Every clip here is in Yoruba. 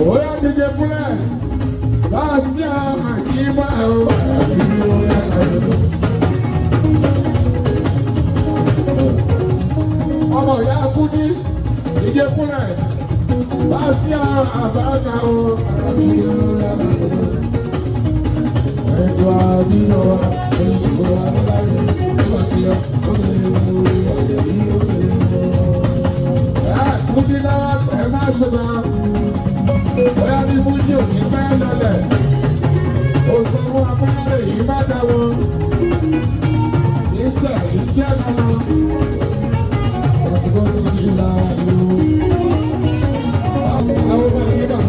Oya DJ Bullets, láàsì àkíbá o. Ọmọ ìyá Kúdí, DJ Bullets, láàsì àbáta o. Ètò àdínà wa, èyíkò àbáyé, nígbà tí ó Kúdí náà ẹ má ṣe máa. Bóyá ní Mújí òní fẹ́ lọlẹ̀, òṣèlú afárá yìí má dáwọ́, ìṣẹ̀ ìjẹ́ náà, àsìkò tó ti la ìlú. Àwọn ọmọ yìí bà,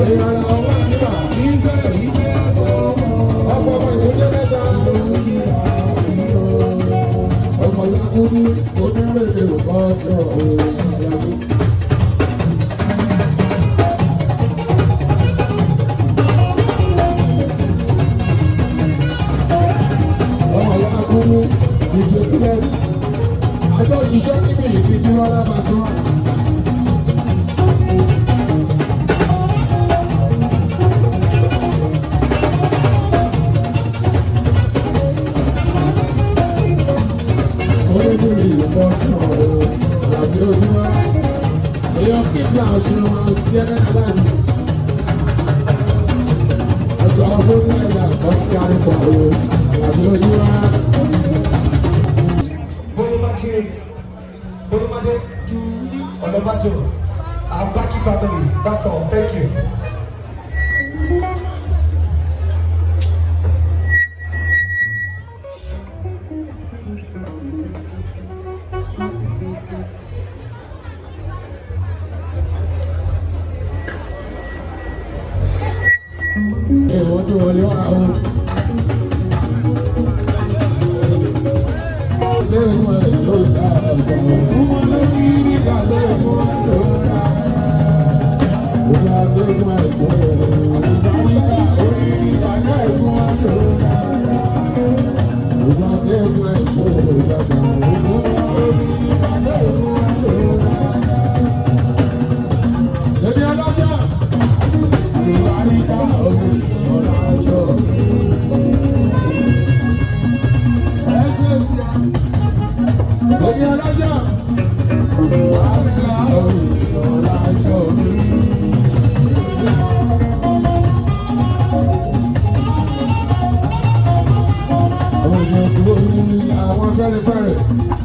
èèyàn àwọn ọmọ yìí bà, ọkọ̀ ọmọ ìdílé mẹ́ta, ọmọ ìyá Kúdí, onírèdè òkọ́ tí ọ̀hún ìyàwó. Àjọ òṣìṣẹ́ níbi ìfìdí wọn lábà sọ. Orílẹ̀-èdè ìlúkọ́ tí wọ́n rò àbí ojúmọ́. Èèyàn kíkà ọ̀ṣun wọn sí ẹ̀rẹ́ aláàbí. Ọ̀sán ọgbọ́n ní ẹ̀yà kan kí a rí pọ̀ àbí ojúmọ́. Bolumade, Onobajo, our Blackie family, that's all, thank you. Hey, what's the one you want? Very